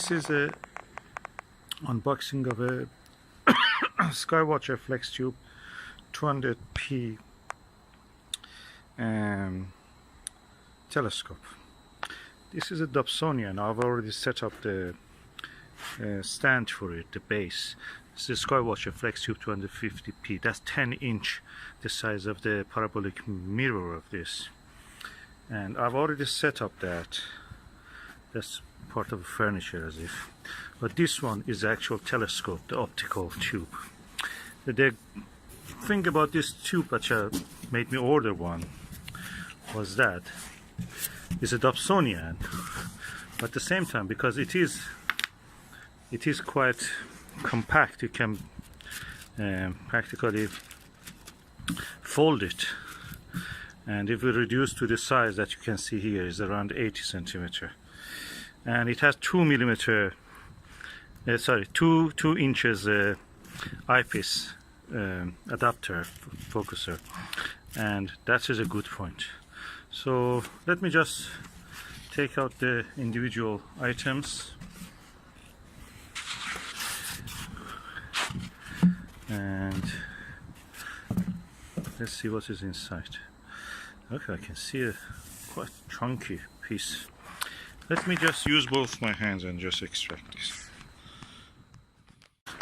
This is a unboxing of a Sky-Watcher FlexTube 200p telescope. This is a Dobsonian. I've already set up the stand for it, the base. This is Sky-Watcher FlexTube 250p. That's 10-inch, the size of the parabolic mirror of this. And I've already set up that. That's part of the furniture as if. But this one is the actual telescope, the optical tube. The thing about this tube that made me order one was that it's a Dobsonian, but at the same time, because it is quite compact, you can practically fold it, and if we reduce to the size that you can see here is around 80 centimeter, and it has 2 inches eyepiece adapter focuser, and that is a good point. So let me just take out the individual items and let's see what is inside. Okay, I can see a quite chunky piece. Let me just use both my hands and just extract this.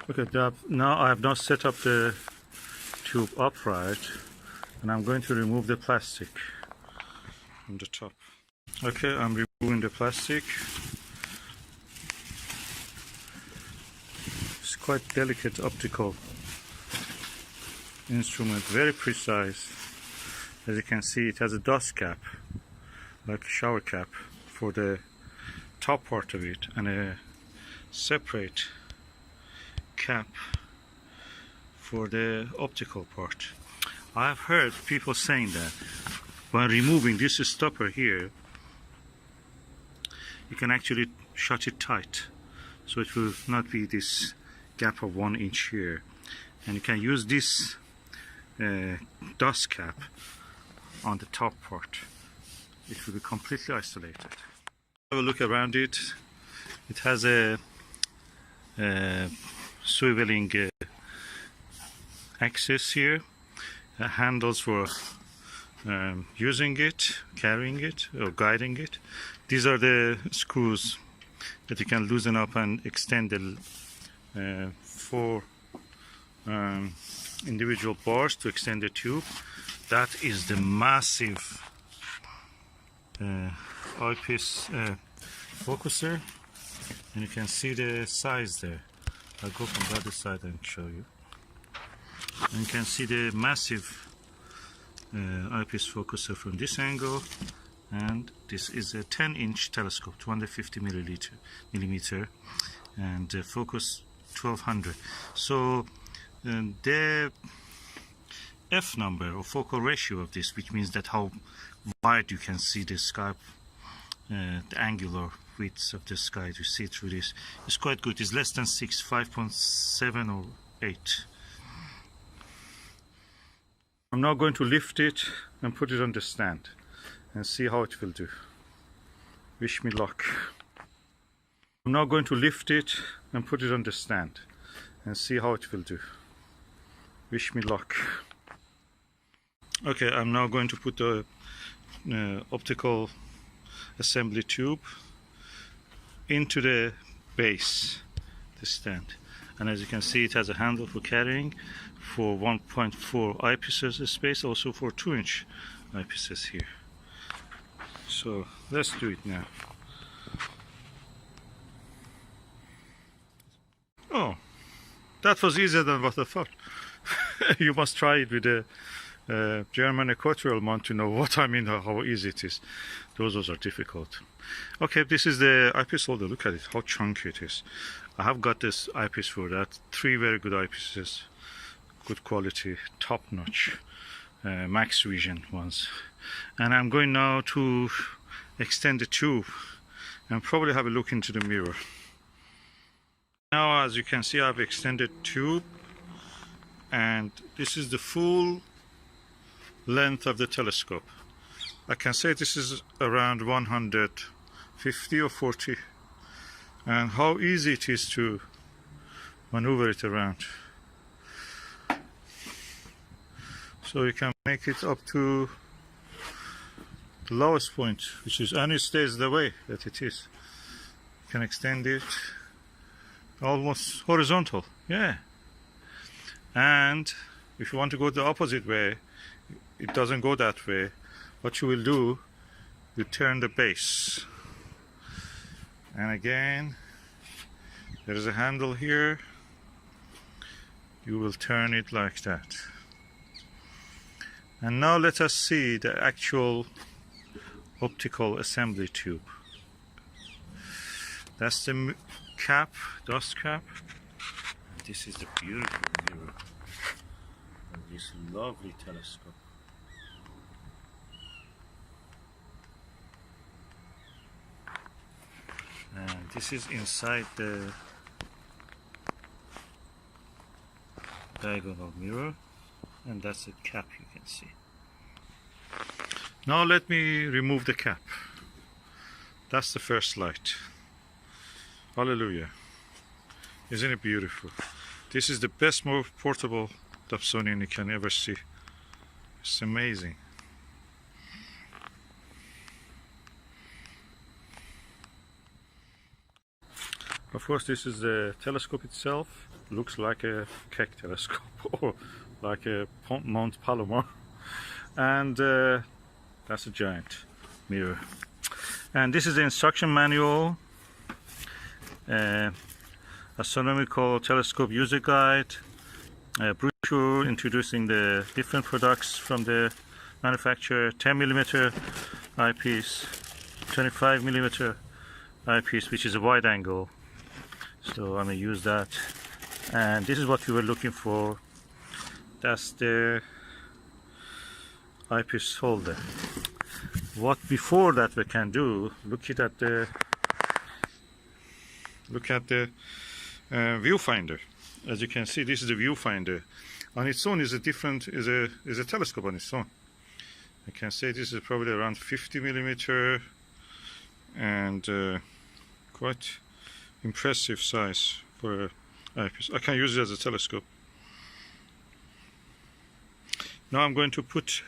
Okay, now I have not set up the tube upright, and I'm going to remove the plastic from the top. Okay, I'm removing the plastic. It's quite delicate optical instrument, very precise. As you can see, it has a dust cap, like a shower cap, for the top part of it, and a separate cap for the optical part. I have heard people saying that when removing this stopper here, you can actually shut it tight, so it will not be this gap of 1 inch here, and you can use this dust cap on the top part. It will be completely isolated. Have a look around it. It has a swiveling axis here, handles for using it, carrying it, or guiding it. These are the screws that you can loosen up and extend the 4 individual bars to extend the tube. That is the massive eyepiece focuser, and you can see the size there. I'll go from the other side and show you. And you can see the massive eyepiece focuser from this angle, and this is a 10-inch telescope, 250 millimeter, and focus 1200. So the F number, or focal ratio of this, which means that how wide you can see the sky, the angular width of the sky to see through this, is quite good. It's less than 6, 5.7 or 8. I'm now going to lift it and put it on the stand and see how it will do. Wish me luck. I'm now going to lift it and put it on the stand and see how it will do. Wish me luck. Okay, I'm now going to put the optical assembly tube into the base, the stand, and as you can see, it has a handle for carrying, for 1.4 eyepieces space, also for 2-inch eyepieces here. So let's do it now. Oh, that was easier than what I thought. You must try it with a German equatorial mount to know what I mean, how easy it is. Those are difficult. Okay, this is the eyepiece holder. Look at it, how chunky it is. I have got this eyepiece for that. 3 very good eyepieces, good quality, top notch, max vision ones. And I'm going now to extend the tube and probably have a look into the mirror. Now, as you can see, I've extended tube, and this is the full length of the telescope. I can say this is around 150 or 40 and how easy it is to maneuver it around. So you can make it up to the lowest point, which is, and it stays the way that it is. You can extend it almost horizontal, yeah. And if you want to go the opposite way, it doesn't go that way. What you will do, you turn the base, and again there is a handle here. You will turn it like that. And now let us see the actual optical assembly tube. That's the cap, dust cap. This is the beautiful mirror of this lovely telescope. And this is inside the diagonal mirror, and that's the cap you can see. Now let me remove the cap. That's the first light. Hallelujah. Isn't it beautiful? This is the best, most portable Dobsonian you can ever see. It's amazing. Of course, this is the telescope itself. Looks like a Keck telescope or like a Mount Palomar. And that's a giant mirror. And this is the instruction manual, astronomical telescope user guide, brochure introducing the different products from the manufacturer, 10mm eyepiece, 25mm eyepiece, which is a wide angle. So I'm going to use that. And this is what we were looking for. That's the eyepiece holder. What before that we can do, look at the viewfinder. As you can see, this is the viewfinder. On its own is a telescope on its own. I can say this is probably around 50mm and quite impressive size for an eyepiece. I can use it as a telescope. Now I'm going to put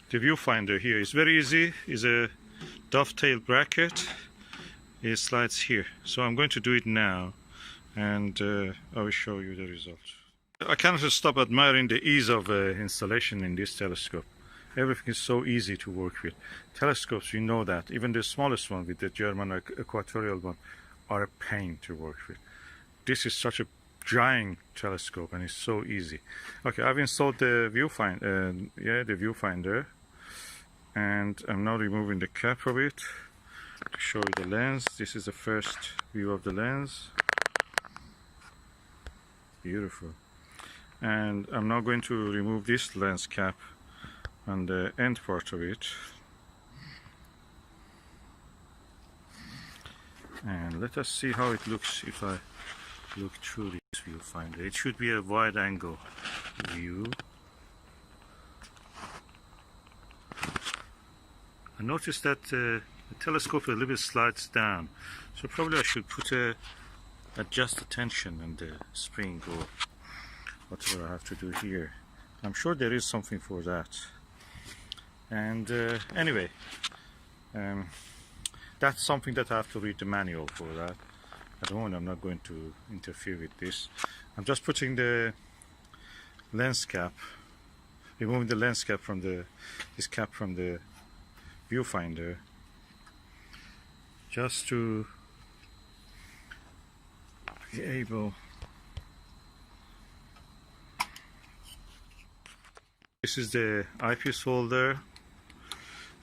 the viewfinder here. It's very easy. It's a dovetail bracket. It slides here. So I'm going to do it now, and I will show you the result. I cannot stop admiring the ease of installation in this telescope. Everything is so easy to work with. Telescopes, you know that. Even the smallest one with the German equatorial one are a pain to work with. This is such a giant telescope and it's so easy. Okay, I've installed the viewfinder, and I'm now removing the cap of it to show you the lens. This is the first view of the lens. Beautiful. And I'm now going to remove this lens cap on the end part of it. And let us see how it looks if I look through this viewfinder. It should be a wide angle view. I noticed that the telescope a little bit slides down, so probably I should adjust the tension and the spring or whatever I have to do here. I'm sure there is something for that. And anyway, that's something that I have to read the manual for that. At the moment I'm not going to interfere with this. I'm just putting the lens cap, removing the lens cap from this cap from the viewfinder, just to be able. This is the eyepiece holder,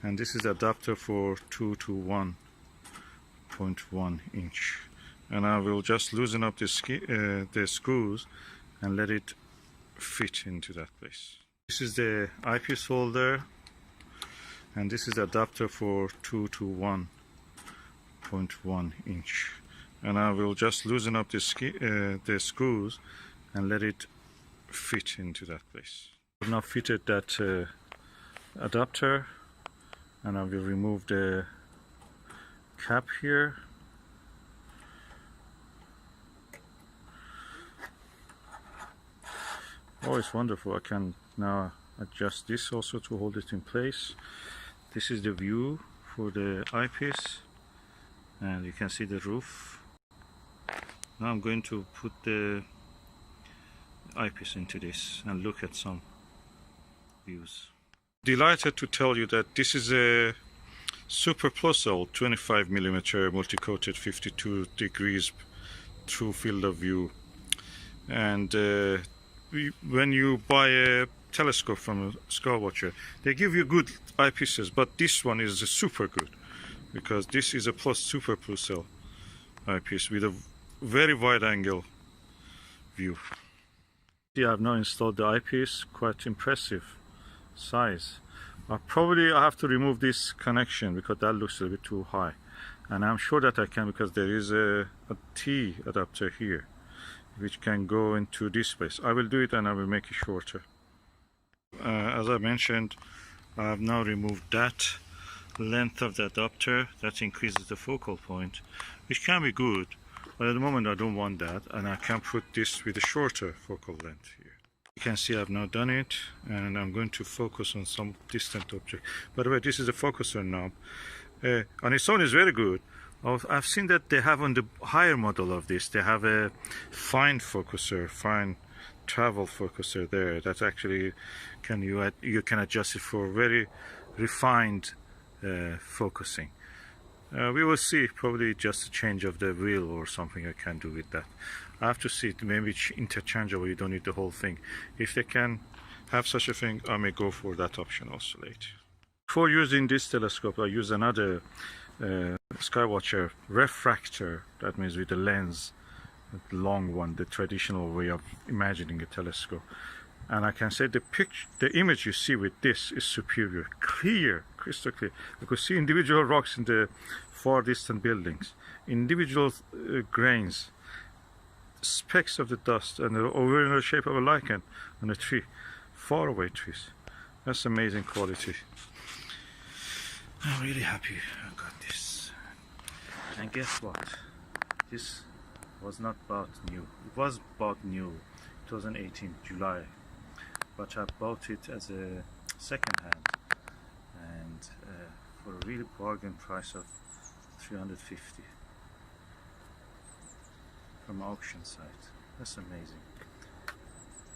and this is the adapter for 2 to 1.1 inch. And I will just loosen up the screws and let it fit into that place. This is the eyepiece holder, and this is the adapter for 2 to 1.1 inch. And I will just loosen up the screws and let it fit into that place. I've now fitted that adapter, and I will remove the cap here. Oh, it's wonderful. I can now adjust this also to hold it in place. This is the view for the eyepiece, and you can see the roof. Now I'm going to put the eyepiece into this and look at some views. Delighted to tell you that this is a super plus 25mm multi-coated 52 degrees true field of view, and when you buy a telescope from a Sky-Watcher, they give you good eyepieces, but this one is super good because this is a super plus L eyepiece with a very wide angle view. See, I've now installed the eyepiece, quite impressive size. I have to remove this connection because that looks a little bit too high, and I'm sure that I can because there is a T adapter here which can go into this place. I will do it and I will make it shorter. As I mentioned, I have now removed that length of the adapter. That increases the focal point, which can be good, but at the moment I don't want that, and I can put this with a shorter focal length here. You can see I've now done it, and I'm going to focus on some distant object. By the way, this is the focuser knob. On its own is very good. I've seen that they have on the higher model of this, they have a fine focuser, fine travel focuser there that actually you can adjust it for very refined focusing. We will see, probably just a change of the wheel or something I can do with that. I have to see it, maybe it's interchangeable, you don't need the whole thing. If they can have such a thing, I may go for that option also later. Before using this telescope, I use another Sky-Watcher Reflector, that means with the lens, the long one, the traditional way of imagining a telescope. And I can say the image you see with this is superior, clear, crystal clear. You can see individual rocks in the far distant buildings, individual grains, specks of the dust, and over in the shape of a lichen on a tree, far away trees. That's amazing quality. I'm really happy I got this. And guess what? This was not bought new. It was bought new 2018 July, but I bought it as a second hand, and for a really bargain price of $350 from auction site. That's amazing.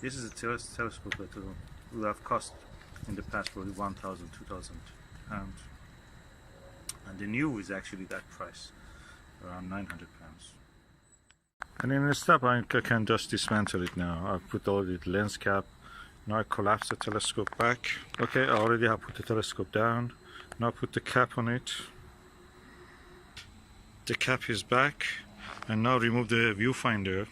This is a telescope that would have cost in the past probably 1,000, 2,000 pounds, and the new is actually that price, around 900 pounds. And in the step I can just dismantle it now. I've put all the lens cap. Now I collapse the telescope back. Okay, I already have put the telescope down. Now put the cap on it. The cap is back, and now remove the viewfinder